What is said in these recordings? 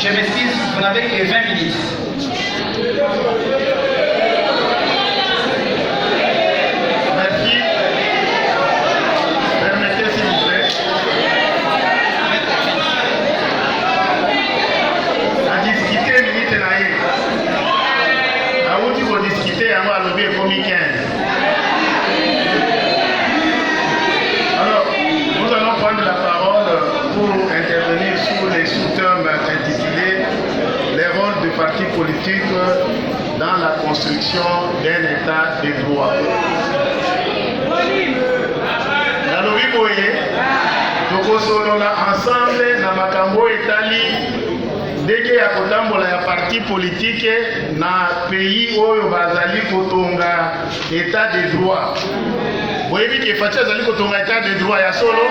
Je m'excuse, vous n'avez que 20 minutes. Merci. Permettez s'il vous plaît. À discuter minute naïe. À où tu vas discuter à moi le comme 15. Alors, nous allons prendre la parole pour intervenir sur les sous-thèmes intitulés les rôles du parti politique dans la construction d'un état de droit. Nalobi boye, tokosolola ensemble na makambo etali ndenge ya kotambola ya parti politique na pays oyo bazali kotonga état de droit. Boyebi ke Fatia azali kotonga état de droit ya solo.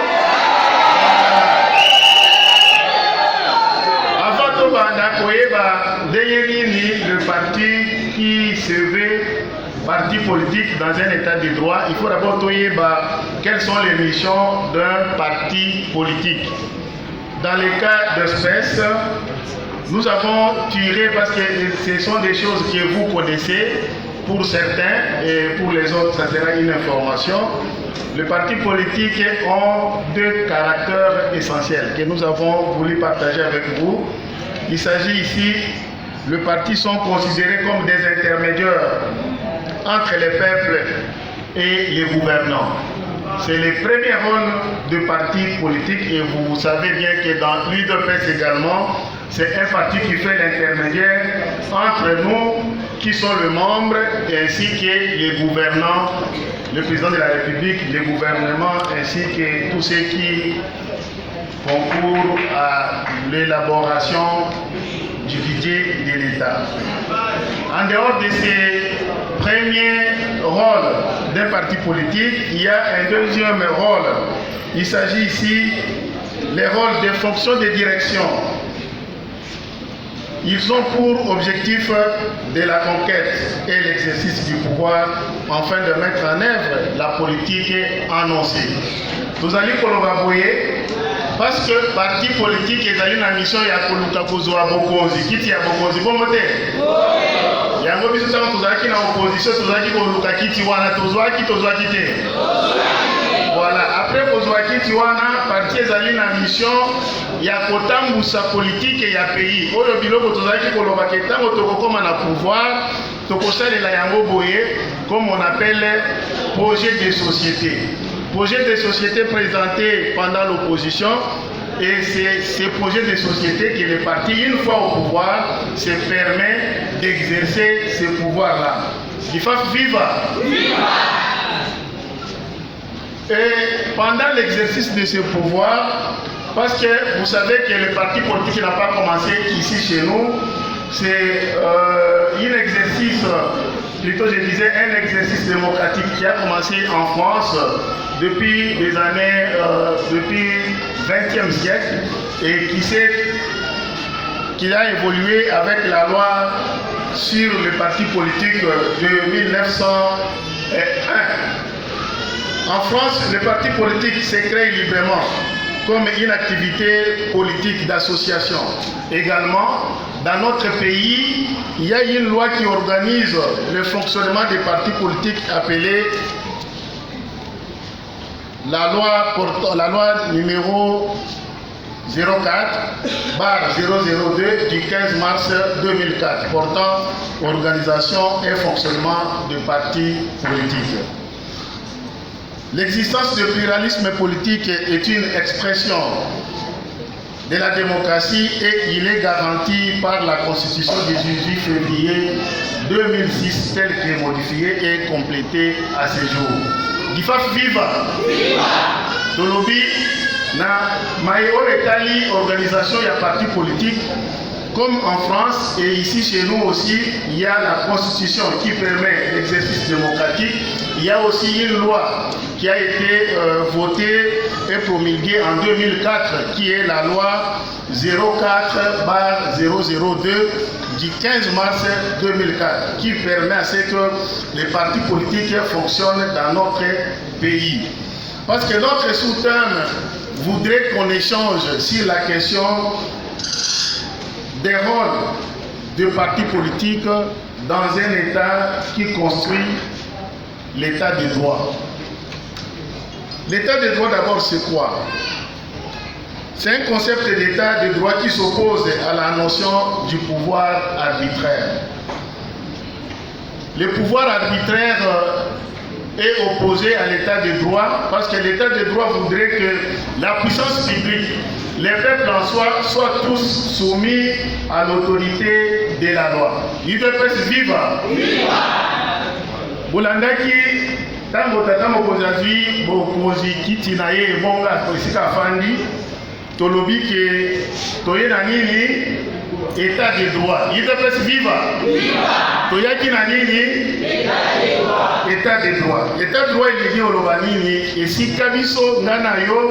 Avant de le parti qui se veut parti politique dans un état de droit, il faut d'abord trouver quelles sont les missions d'un parti politique. Dans les cas d'espèce, nous avons tiré, parce que ce sont des choses que vous connaissez, pour certains et pour les autres, ça sera une information. Les partis politiques ont deux caractères essentiels que nous avons voulu partager avec vous. Il s'agit ici, les partis sont considérés comme des intermédiaires entre les peuples et les gouvernants. C'est le premier rôle de parti politique et vous savez bien que dans l'UDPS également, c'est un parti qui fait l'intermédiaire entre nous qui sont les membres ainsi que les gouvernants, le président de la République, les gouvernements ainsi que tous ceux qui concourent à l'élaboration du budget de l'État. En dehors de ces premiers rôles d'un parti politique, il y a un deuxième rôle. Il s'agit ici les rôles des fonctions de direction. Ils ont pour objectif de la conquête et l'exercice du pouvoir afin de mettre en œuvre la politique annoncée. Nous allons collaborer Parce que parti politique ezali na mission ya koluka kozwa bokonzi, kiti ya bokonzi bongo te. Yango biso tango tozalaki na opposition tozalaki koluka kiti wana tozwaki te. Voilà, après kozwa kiti wana parti ezali na mission ya kotambusa politique ya pays. Oyo biloko tozalaki koloba ke tango tokokoma na pouvoir tokosalela yango boye comme on appelle projet de société. Projet de société présenté pendant l'opposition, et c'est ces projets de société que les partis, une fois au pouvoir, se permet d'exercer ce pouvoir-là. DIFAF viva! Et pendant l'exercice de ce pouvoir, parce que vous savez que le parti politique n'a pas commencé ici chez nous, c'est un exercice, plutôt je disais un exercice démocratique qui a commencé en France depuis des années, depuis le XXe siècle et qui a évolué avec la loi sur les partis politiques de 1901. En France, le parti politique se crée librement comme une activité politique d'association. Également, dans notre pays, il y a une loi qui organise le fonctionnement des partis politiques appelée la loi numéro 04/002 du 15 mars 2004 portant organisation et fonctionnement des partis politiques. L'existence du pluralisme politique est une expression de la démocratie et il est garanti par la Constitution du 18 février 2006 telle que modifiée et complétée à ce jour. DIFAF viva! Tolobi na maïo etali organisation ya parti politique comme en France et ici chez nous aussi il y a la Constitution qui permet l'exercice démocratique. Il y a aussi une loi qui a été votée et promulguée en 2004 qui est la loi 04/002 du 15 mars 2004 qui permet à ce que les partis politiques fonctionnent dans notre pays. Parce que notre sous-thème voudrait qu'on échange sur la question des rôles des partis politiques dans un État qui construit l'état de droit. L'état de droit d'abord c'est quoi? C'est un concept d'état de droit qui s'oppose à la notion du pouvoir arbitraire. Le pouvoir arbitraire est opposé à l'état de droit parce que l'état de droit voudrait que la puissance publique, les peuples en soi, soient tous soumis à l'autorité de la loi. UDPS viva! Bolandaki, tango tata mokonzi azwi bokonzi kiti na ye ebonga esika afandi tolobi ke toye na nini état de droit. UDPS viva! Toyaki na nini état de droit. État de droit elingi oloba nini esika biso nga na yo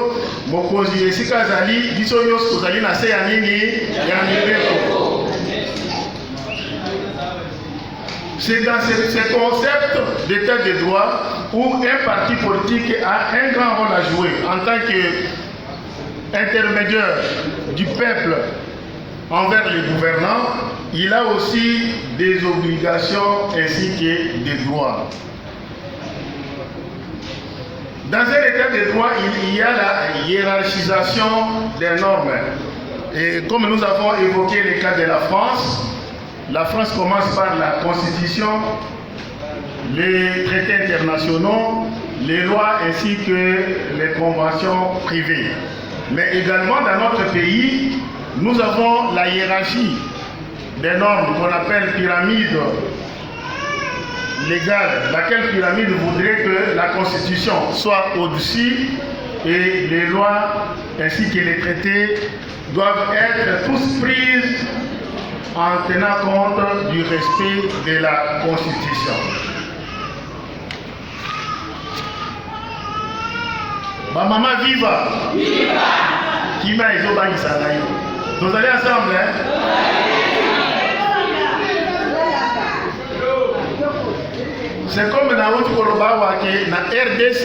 mokonzi esika azali biso nyonso tozali na se ya nini ya mibeko. C'est dans ce concept d'état de droit où un parti politique a un grand rôle à jouer en tant qu'intermédiaire du peuple envers les gouvernants. Il a aussi des obligations ainsi que des droits. Dans un état de droit, il y a la hiérarchisation des normes. Et comme nous avons évoqué le cas de la France commence par la Constitution, les traités internationaux, les lois ainsi que les conventions privées. Mais également dans notre pays, nous avons la hiérarchie des normes qu'on appelle pyramide légale, laquelle pyramide voudrait que la Constitution soit au-dessus et les lois ainsi que les traités doivent être tous prises en tenant compte du respect de la Constitution. Ma maman viva! Qui m'a dit nous allons ensemble, hein? C'est comme dans notre Koloba, na RDC,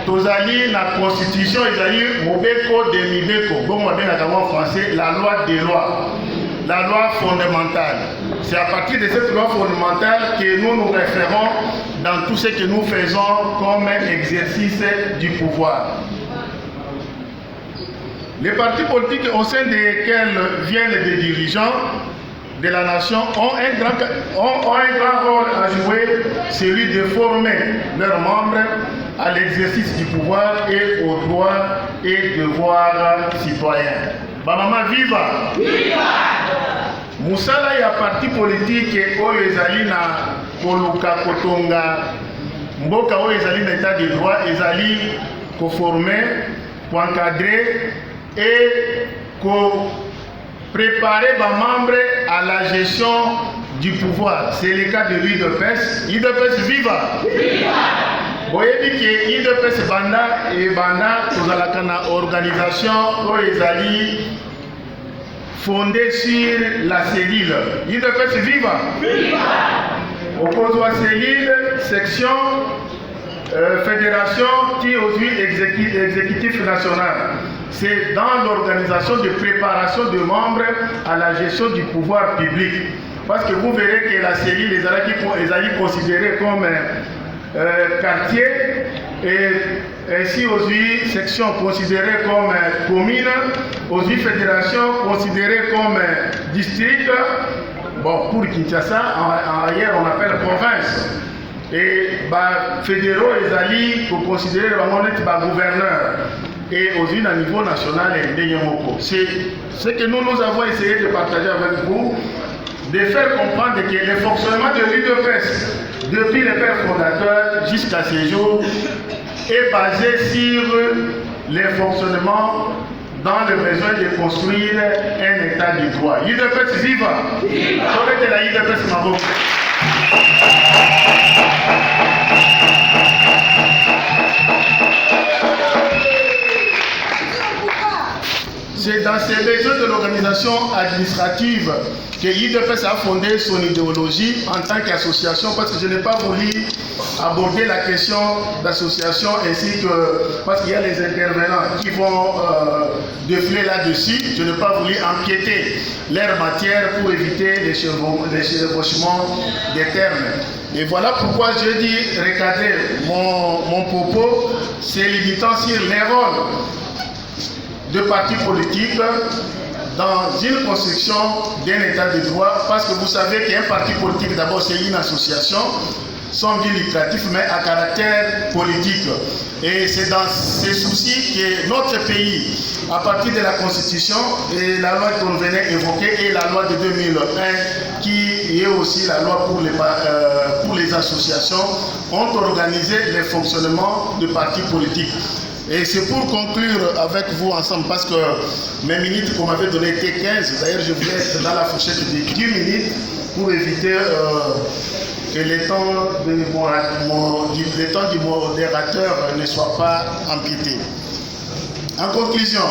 tozali la constitution ezali mobeko de mibeko bon en français la loi des lois, la loi fondamentale. C'est à partir de cette loi fondamentale que nous nous référons dans tout ce que nous faisons comme exercice du pouvoir. Les partis politiques au sein desquels viennent des dirigeants de la nation ont un grand rôle à jouer, celui de former leurs membres à l'exercice du pouvoir et aux droits et devoirs citoyens. Maman viva! Viva! Musala ya parti politique oyo ezali na koluka kotonga mboka oyo ezali na état de droit ezali ko former, ko encadrer et ko préparer les membres à la gestion du pouvoir. C'est le cas de l'UDPS. UDPS viva! Viva! Vous voyez que l'UDPS banda et banda, nous avons une organisation qui fondée sur la cellule. UDPS viva! Viva! Au cause de la cellule, section, fédération qui est aujourd'hui exécutif national. C'est dans l'organisation de préparation de membres à la gestion du pouvoir public. Parce que vous verrez que la cellule est considérée comme quartier et ainsi aujourd'hui section considérée comme commune, aujourd'hui fédération considérée comme district. Bon, pour Kinshasa, ailleurs on appelle province. Et fédéraux ils sont considérés comme gouverneur. Et aussi au niveau national c'est ce que nous avons essayé de partager avec vous, de faire comprendre que le fonctionnement de l'UDPS depuis le père fondateur jusqu'à ce jour est basé sur le fonctionnement dans le besoin de construire un état de droit. UDPS viva! Viva! La UDPS Maroc. C'est dans ces besoins de l'organisation administrative que l'UDPS a fondé son idéologie en tant qu'association, parce que je n'ai pas voulu aborder la question d'association ainsi que parce qu'il y a les intervenants qui vont défiler là-dessus. Je n'ai pas voulu empiéter leur matière pour éviter les chevauchements des termes. Et voilà pourquoi je dis recadrer mon propos, c'est limitant sur les rôles de partis politiques dans une construction d'un état de droit, parce que vous savez qu'un parti politique d'abord c'est une association sans but lucratif mais à caractère politique, et c'est dans ces soucis que notre pays, à partir de la constitution et la loi qu'on venait évoquer et la loi de 2001 qui est aussi la loi pour les associations, ont organisé le fonctionnement de partis politiques. Et c'est pour conclure avec vous ensemble, parce que mes minutes qu'on m'avait donné étaient 15, d'ailleurs je voulais être dans la fourchette de 10 minutes pour éviter que le temps du modérateur ne soit pas empiété. En conclusion,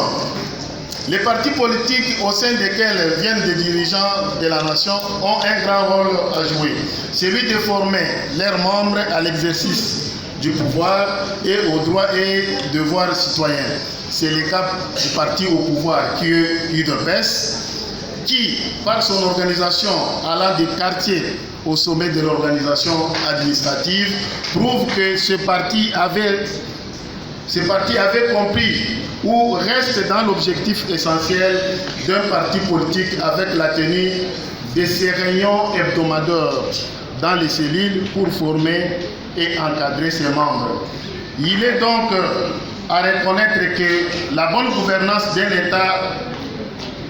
les partis politiques au sein desquels viennent des dirigeants de la nation ont un grand rôle à jouer, celui de former leurs membres à l'exercice du pouvoir et aux droits et devoirs citoyens. C'est le cas du parti au pouvoir qui est UDPS, qui, par son organisation allant des quartiers au sommet de l'organisation administrative, prouve que ce parti avait compris ou reste dans l'objectif essentiel d'un parti politique avec la tenue de ces réunions hebdomadaires dans les cellules pour former et encadrer ses membres. Il est donc à reconnaître que la bonne gouvernance d'un État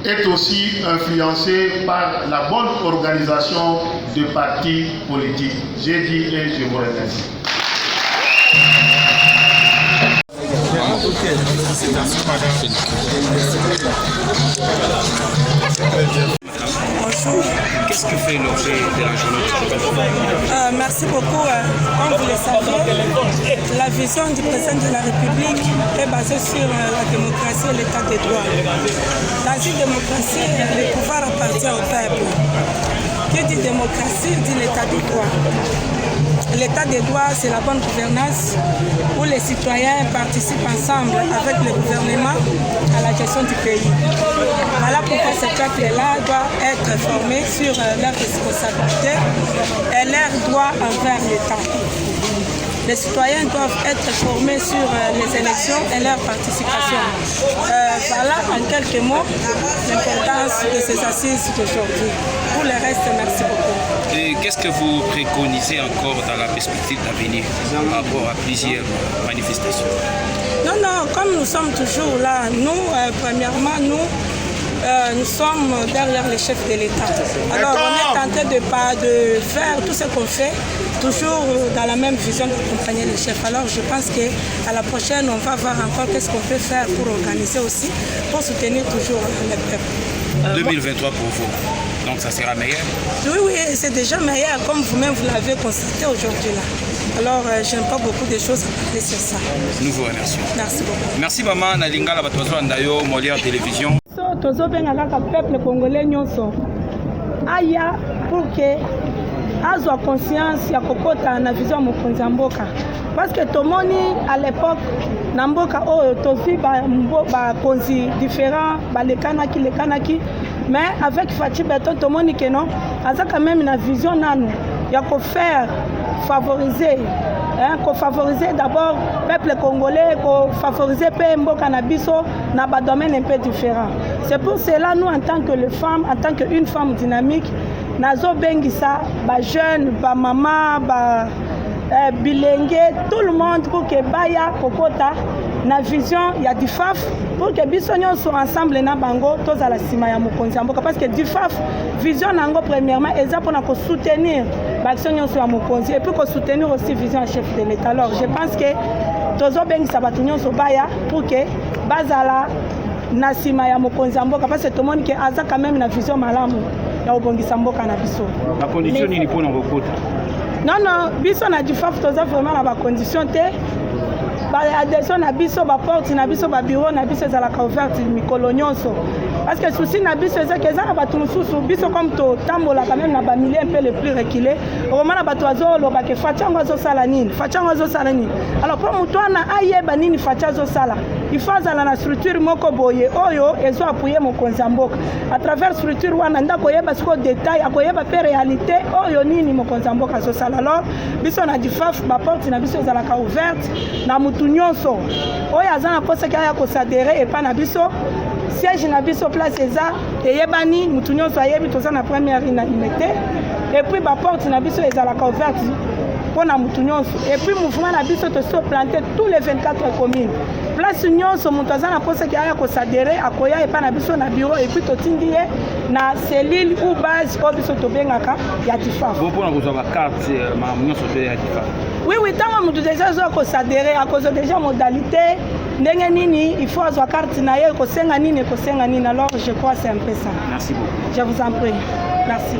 est aussi influencée par la bonne organisation de partis politiques. J'ai dit et je vous remercie. Bonjour. Qu'est-ce que fait l'objet de la journée? Merci beaucoup. Comme vous le savez, la vision du président de la République est basée sur la démocratie et l'état de droit. Dans une démocratie, le pouvoir appartient au peuple. Qui dit démocratie dit l'état de droit. l'état des droits, c'est la bonne gouvernance où les citoyens participent ensemble avec le gouvernement à la gestion du pays. Voilà pourquoi ce peuple-là doit être formé sur leurs responsabilités et leurs droits envers l'État. Les citoyens doivent être formés sur les élections et leur participation. Voilà en quelques mots l'importance de ces assises d'aujourd'hui. Pour le reste, merci beaucoup. Et qu'est-ce que vous préconisez encore dans la perspective d'avenir par rapport à plusieurs manifestations? Non, comme nous sommes toujours là, nous, premièrement, nous sommes derrière les chefs de l'État. Alors on est tenté de faire tout ce qu'on fait, toujours dans la même vision d'accompagner les chefs. Alors je pense qu'à la prochaine, on va voir encore qu'est-ce qu'on peut faire pour organiser aussi, pour soutenir toujours le peuple. 2023 pour vous, donc ça sera meilleur? Oui, c'est déjà meilleur, comme vous-même vous l'avez constaté aujourd'hui là. Alors, je n'ai pas beaucoup de choses à parler sur ça. Nous vous remercions. Merci beaucoup. Merci maman Nalinga Batozo Ndayo, Molière Télévision. Tozobenga kaka peuple congolais nyonso aya pour que azwa conscience ya kokota na vision mokonzi ya mboka parce que tomoni à l'époque na mboka oyo tozwi bakonzi différents lekanaki mais avec Faci Beton tomoni que non aza quand même na vision nanu ya ko faire favoriser favoriser d'abord le peuple congolais, favoriser le mboka na biso na ba domaine un peu différent. C'est pour cela nous en tant que les femmes, en tant qu'une femme dynamique, nazo bengisa ba jeune, ba maman, ba bilenge, tout le monde pour que baya kokota na vision ya DIFAF pour que biso nyonso ensemble na bango tozala sima ya mokonzi mboka parce que DIFAF vision nango premièrement eza pour ko soutenir l'action nyonso ya mokonzi et puis ko soutenir aussi vision ya chef de l'État. Alors je pense que tozo bengisa batu nyonso baya pour que bazala na sima ya mokonzi mboka parce que tout le monde que aza quand même na vision malamu ya obongisa mboka na biso. La condition ni pour nos côtés. Non, biso na DIFAF toza vraiment na ba condition te. Adhésion na biso ba porte na biso ba bureau na biso za la ouverte mikolo nyonso parce que souci na biso eza que za ba tumususu biso comme to tambola quand même na ba milieu un peu les plus reculés vraiment na ba toazo lo ba ke fachango zo sala nini alors pour mutwana ayeba nini fachazo sala il faut za na structure moko boye oyo ezo appuyer mokonzi mboka à travers structure wana ndako yeba siko détail akoyeba pe réalité oyo nini mokonzi mboka zo sala. Alors biso na DIFAF ba porte na biso za la ouverte na nyonso oyo aza na posa kaya kosadere epa na biso siège na biso place eza eyebani mutu nyonso ayebi toza na première unanimité et puis ba porte na biso ezalaka ouverte mpona mutu nyonso et puis mouvement na biso toso planté tous les 24 communes place nyonso mutu aza na posa kaya kosadere akoya epa na biso na bureau et puis totindi ye na cellule ou base oyo biso tobengaka ya DIFAF. Mpona kozwa ba carte nyonso te ya DIFAF. Oui, tant que nous avons s'adhérer à cause déjà modalité, il faut avoir carte naïe, alors je crois que c'est un peu ça. Merci beaucoup. Je vous en prie. Merci.